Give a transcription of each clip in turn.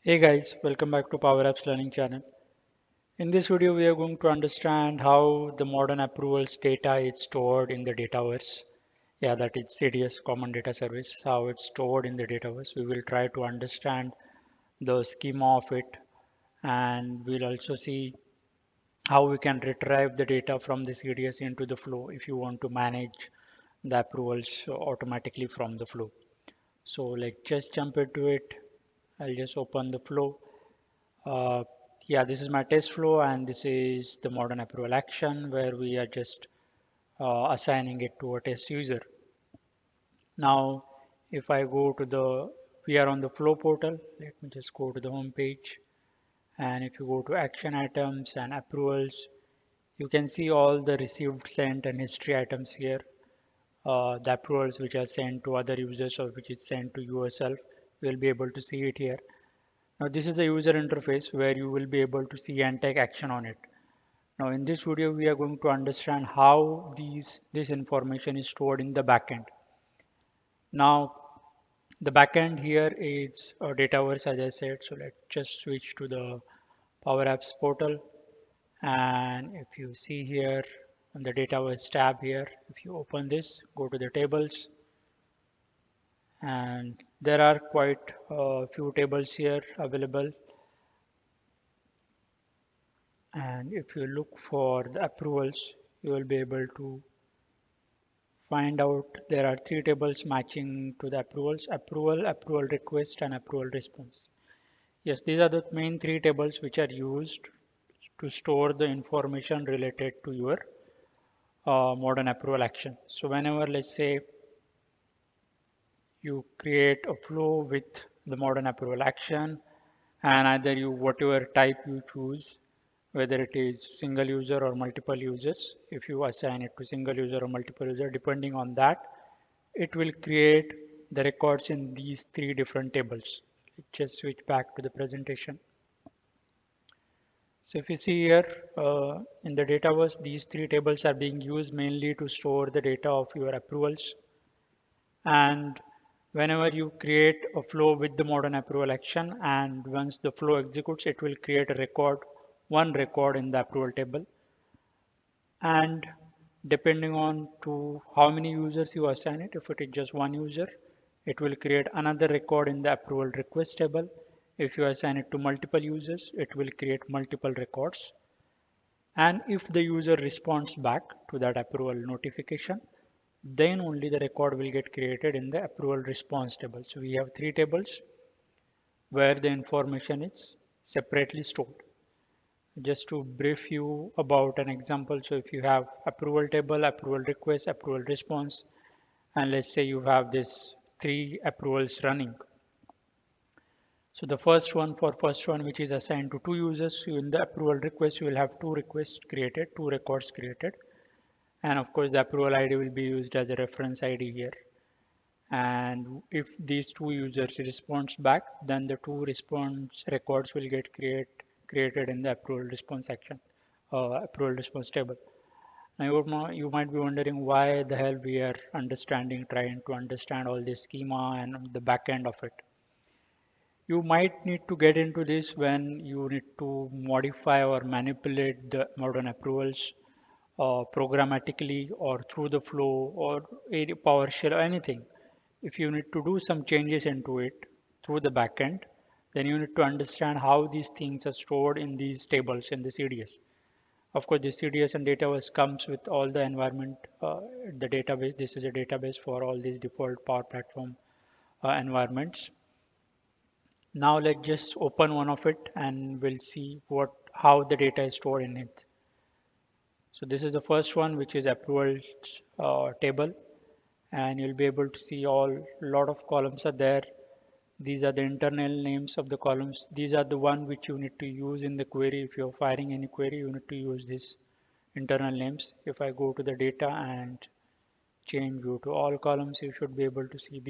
Hey guys, welcome back to PowerApps Learning channel. In this video, we are going to understand how the modern approvals data is stored in the Dataverse. Yeah, that is CDS, Common Data Service, how it's stored in the Dataverse. We will try to understand the schema of it, and we'll also see how we can retrieve the data from the CDS into the flow if you want to manage the approvals automatically from the flow. So like just jump into it. I'll just open the flow. Uh, yeah, this is my test flow, and this is the modern approval action where we are just assigning it to a test user. Now, if I go to we are on the flow portal. Let me just go to the home page. And if you go to action items and approvals, you can see all the received, sent, and history items here. The approvals which are sent to other users or which is sent to yourself, you'll be able to see it here. Now, this is a user interface where you will be able to see and take action on it. Now in this video, we are going to understand how this information is stored in the backend. Now the backend here is a Dataverse, as I said. So let's just switch to the PowerApps portal. And if you see here on the Dataverse tab here, if you open this, go to the tables, and there are quite a few tables here available. And if you look for the approvals, you will be able to find out there are three tables matching to the approvals: approval, approval request, and approval response. Yes, these are the main three tables which are used to store the information related to your modern approval action. So whenever, let's say, you create a flow with the modern approval action, and either you whatever type you choose, whether it is single user or multiple users, if you assign it to single user or multiple user, depending on that, it will create the records in these three different tables. Just switch back to the presentation. So if you see here in the Dataverse, these three tables are being used mainly to store the data of your approvals. And whenever you create a flow with the modern approval action, and once the flow executes, it will create a record, one record in the approval table. And depending on to how many users you assign it, if it is just one user, it will create another record in the approval request table. If you assign it to multiple users, it will create multiple records. And if the user responds back to that approval notification, then only the record will get created in the approval response table. So we have three tables where the information is separately stored. Just to brief you about an example, so if you have approval table, approval request, approval response, and let's say you have this three approvals running. So the first one which is assigned to two users, so in the approval request you will have two requests created, two records created, and of course the approval ID will be used as a reference ID here. And if these two users responds back, then the two response records will get created in the approval response section, approval response table. Now you might be wondering why the hell we are trying to understand all this schema and the back end of it. You might need to get into this when you need to modify or manipulate the modern approvals programmatically or through the flow or PowerShell or anything. If you need to do some changes into it through the backend, then you need to understand how these things are stored in these tables in the CDS. Of course, the CDS and Dataverse comes with all the environment, the database. This is a database for all these default Power Platform environments. Now let's just open one of it and we'll see how the data is stored in it. So this is the first one, which is approvals table, and you'll be able to see lot of columns are there. These are the internal names of the columns. These are the one which you need to use in the query. If you're firing any query, you need to use this internal names. If I go to the data and change view to all columns, you should be able to see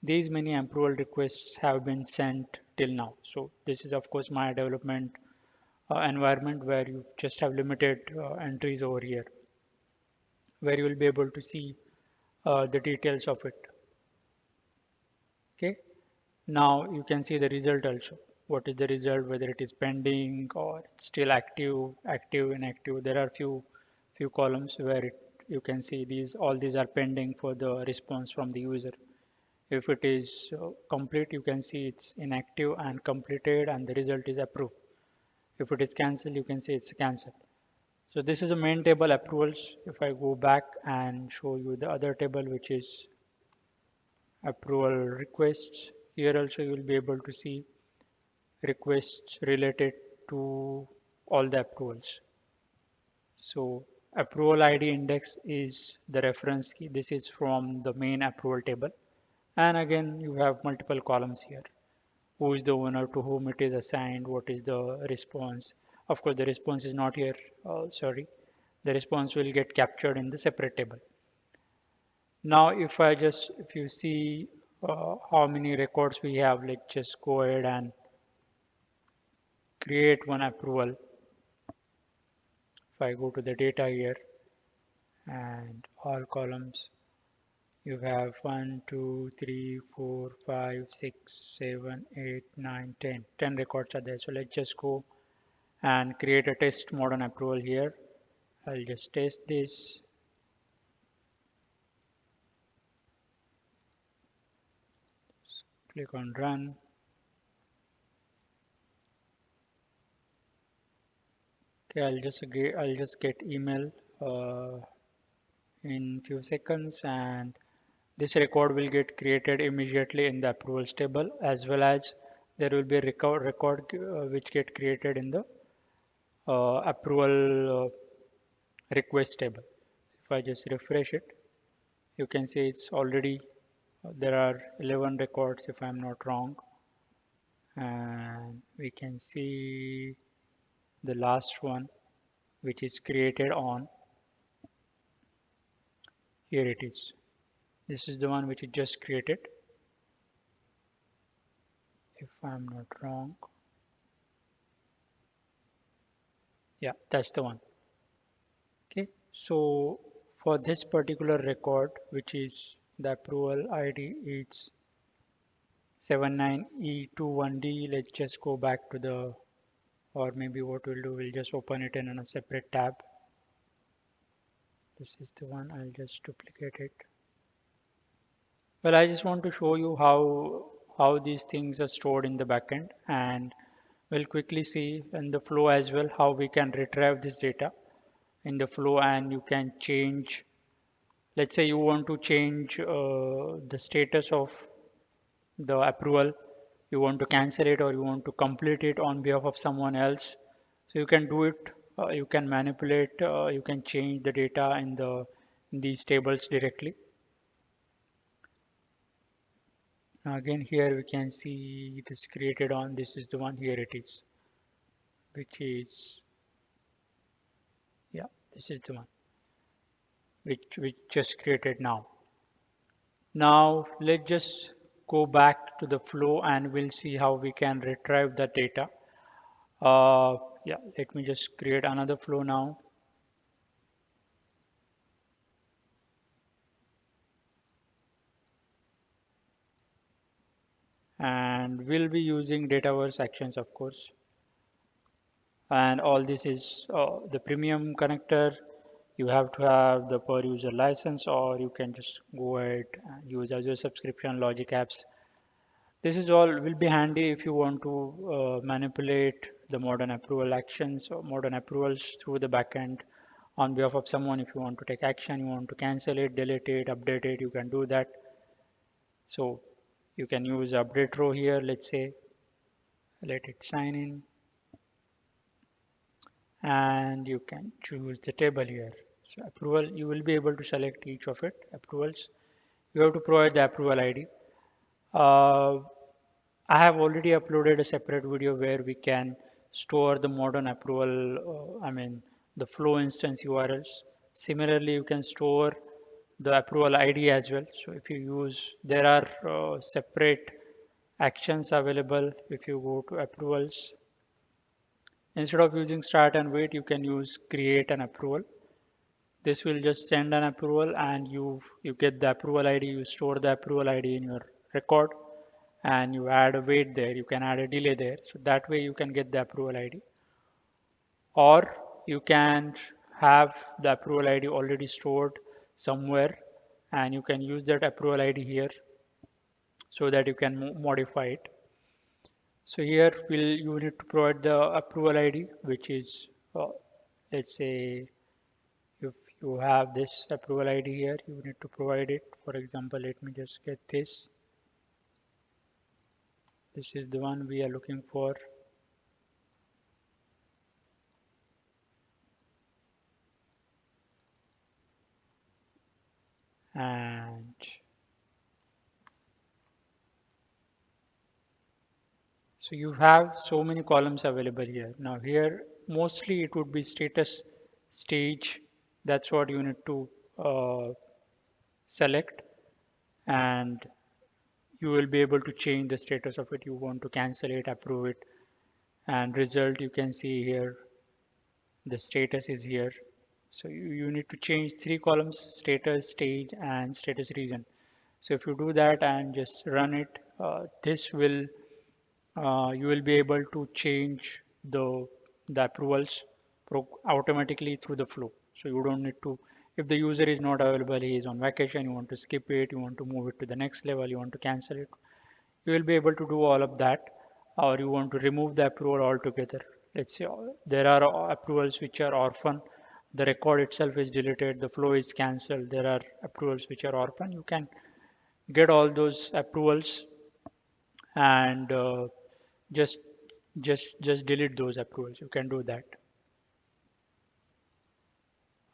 these many approval requests have been sent till now. So this is of course my development environment where you just have limited entries over here, where you will be able to see the details of it. Okay. Now you can see the result also. What is the result, whether it is pending or still active, active, inactive. There are few columns where you can see all these are pending for the response from the user. If it is complete, you can see it's inactive and completed and the result is approved. If it is cancelled, you can see it's cancelled. So this is the main table approvals. If I go back and show you the other table, which is approval requests, here also you will be able to see requests related to all the approvals. So approval ID index is the reference key. This is from the main approval table. And again, you have multiple columns here. Who is the owner, to whom it is assigned, what is the response. Of course, the response is not here, sorry. The response will get captured in the separate table. Now, if you see how many records we have, let's just go ahead and create one approval. If I go to the data here and all columns, you have 1, 2, 3, 4, 5, 6, 7, 8, 9, 10. 10 records are there. So let's just go and create a test mode on approval here. I'll just test this. Click on run. Okay, I'll just get email in few seconds, and this record will get created immediately in the approvals table, as well as there will be a record which get created in the approval request table. If I just refresh it, you can see it's already there are 11 records if I'm not wrong, and we can see the last one which is created on, here it is. This is the one which is just created, if I'm not wrong. Yeah, that's the one. Okay, so for this particular record, which is the approval ID, it's 79E21D. Let's just go back to the, or maybe what we'll do, we'll just open it in a separate tab. This is the one, I'll just duplicate it. Well, I just want to show you how these things are stored in the backend, and we'll quickly see in the flow as well how we can retrieve this data in the flow, and you can change. Let's say you want to change the status of the approval, you want to cancel it or you want to complete it on behalf of someone else. So you can do it, you can manipulate, you can change the data in these tables directly. Now again, here we can see it is created on, this is the one, here it is, which is, yeah, this is the one which just created now. Now let's just go back to the flow and we'll see how we can retrieve the data. Yeah, let me just create another flow now. And we'll be using Dataverse actions, of course. And all this is the premium connector. You have to have the per user license, or you can just go ahead and use Azure subscription, Logic Apps. This is all will be handy if you want to manipulate the modern approval actions or modern approvals through the backend on behalf of someone. If you want to take action, you want to cancel it, delete it, update it, you can do that. So you can use update row here. Let's say, let it sign in, and you can choose the table here. So approval, you will be able to select each of it. Approvals, you have to provide the approval ID. I have already uploaded a separate video where we can store the modern approval, the flow instance URLs. Similarly, you can store the approval ID as well. So if you use, there are separate actions available. If you go to approvals, instead of using start and wait, you can use create an approval. This will just send an approval and you get the approval ID, you store the approval ID in your record, and you add a wait there, you can add a delay there. So that way you can get the approval ID. Or you can have the approval ID already stored somewhere, and you can use that approval ID here so that you can modify it. So here you need to provide the approval ID, which is let's say if you have this approval ID here, you need to provide it. For example, let me just get this. This is the one we are looking for. And so you have so many columns available here. Now here, mostly it would be status stage. That's what you need to select, and you will be able to change the status of it. You want to cancel it, approve it, and result you can see here. The status is here. So you need to change three columns: status, stage, and status region. So if you do that and just run it, this will you will be able to change the approvals automatically through the flow. So you don't need to, if the user is not available, he is on vacation, you want to skip it, you want to move it to the next level, you want to cancel it, you will be able to do all of that. Or you want to remove the approval altogether. Let's say there are approvals which are orphan, the record itself is deleted, the flow is cancelled, there are approvals which are orphan, you can get all those approvals and just just delete those approvals. You can do that.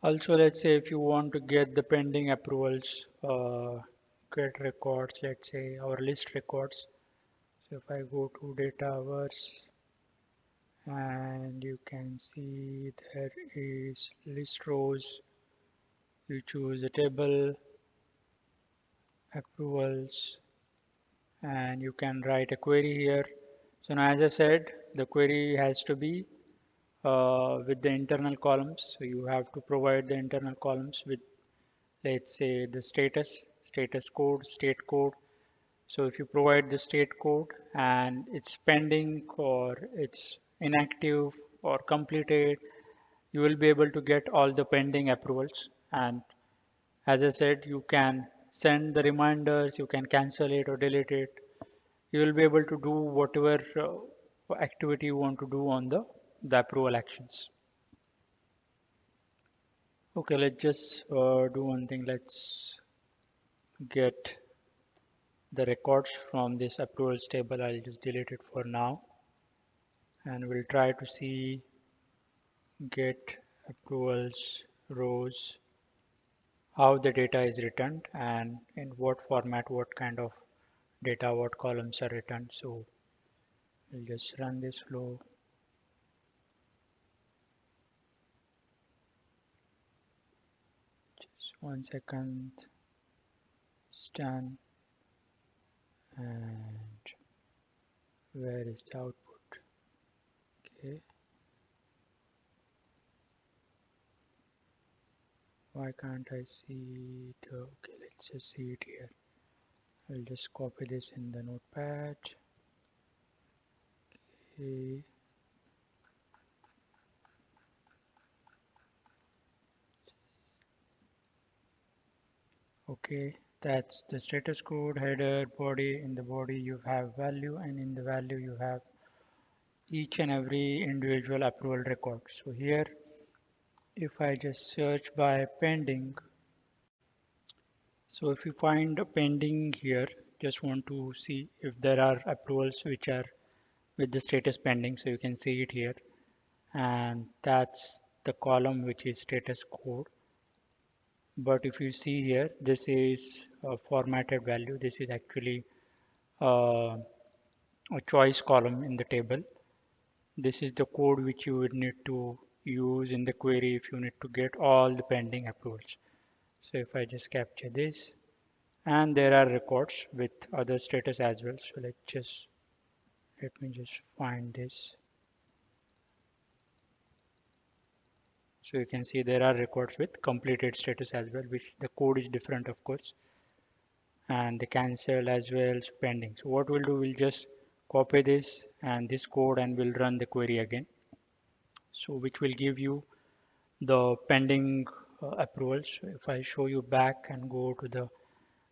Also, let's say if you want to get the pending approvals, get records, let's say our list records. So if I go to Dataverse, and you can see there is list rows, you choose the table approvals, and you can write a query here. So now, as I said, the query has to be with the internal columns. So you have to provide the internal columns with, let's say, the status code, state code. So if you provide the state code and it's pending or it's inactive or completed, you will be able to get all the pending approvals. And as I said, you can send the reminders, you can cancel it or delete it. You will be able to do whatever activity you want to do on the approval actions. Okay, let's just do one thing. Let's get the records from this approvals table. I'll just delete it for now. And we'll try to see get approvals rows, how the data is returned and in what format, what kind of data, what columns are returned. So we'll just run this flow. Just 1 second. Scan. And where is the output? Okay. Why can't I see it? Okay, let's just see it here. I'll just copy this in the notepad. Okay. Okay, that's the status code, header, body. In the body you have value, and in the value you have each and every individual approval record. So here, if I just search by pending, so if you find a pending here, just want to see if there are approvals which are with the status pending. So you can see it here, and that's the column which is status code. But if you see here, this is a formatted value. This is actually a choice column in the table. This is the code which you would need to use in the query if you need to get all the pending approvals. So if I just capture this, and there are records with other status as well. So let me just find this. So you can see there are records with completed status as well, which the code is different, of course. and the cancel as well, so pending. So what we'll do, we'll just copy this and this code and we'll run the query again. So which will give you the pending approvals. So if I show you back and go to the,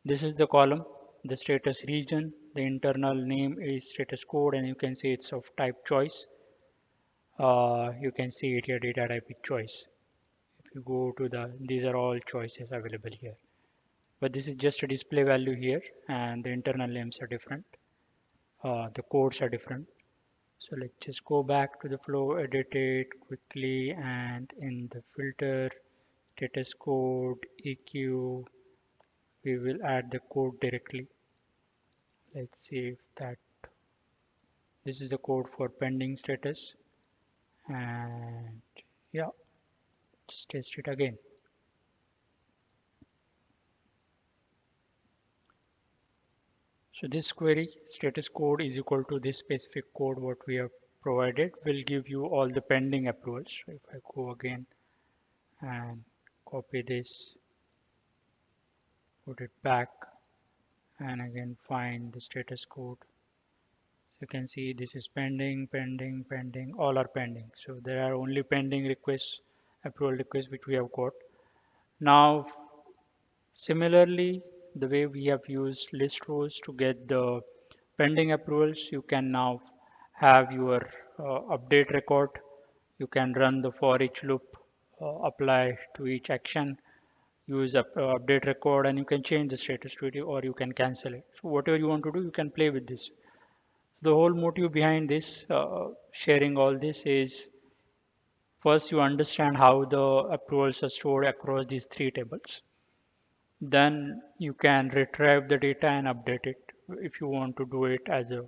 this is the column, the status region, the internal name is status code, and you can see it's of type choice. You can see it here, data type is choice. If you go to the, these are all choices available here. But this is just a display value here, and the internal names are different. The codes are different. So let's just go back to the flow, edit it quickly, and in the filter, status code, EQ, we will add the code directly. Let's see if that, this is the code for pending status, and yeah, just test it again. So this query status code is equal to this specific code what we have provided will give you all the pending approvals. So if I go again and copy this, put it back, and again find the status code. So you can see this is pending, pending, pending, all are pending. So there are only pending requests, approval requests which we have got. Now similarly, the way we have used list rows to get the pending approvals, you can now have your update record. You can run the for each loop, apply to each action, use update record, and you can change the status to it, or you can cancel it. So whatever you want to do, you can play with this. The whole motive behind this, sharing all this, is first you understand how the approvals are stored across these three tables. Then you can retrieve the data and update it if you want to do it as a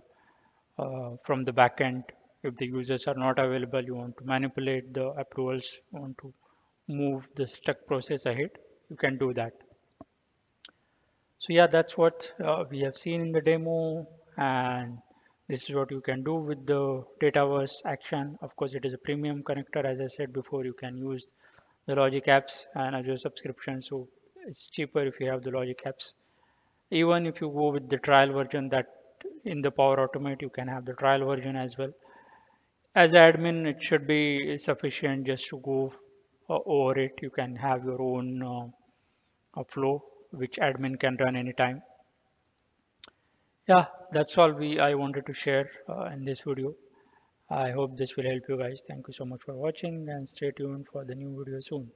from the backend. If the users are not available, you want to manipulate the approvals, you want to move the stuck process ahead, you can do that. So yeah, that's what we have seen in the demo, and this is what you can do with the Dataverse action. Of course, it is a premium connector. As I said before, you can use the logic apps and Azure subscription, so it's cheaper if you have the logic apps. Even if you go with the trial version, that in the Power Automate, you can have the trial version as well. As admin, it should be sufficient just to go over it. You can have your own flow which admin can run anytime. Yeah, that's all I wanted to share in this video. I hope this will help you guys. Thank you so much for watching, and stay tuned for the new video soon.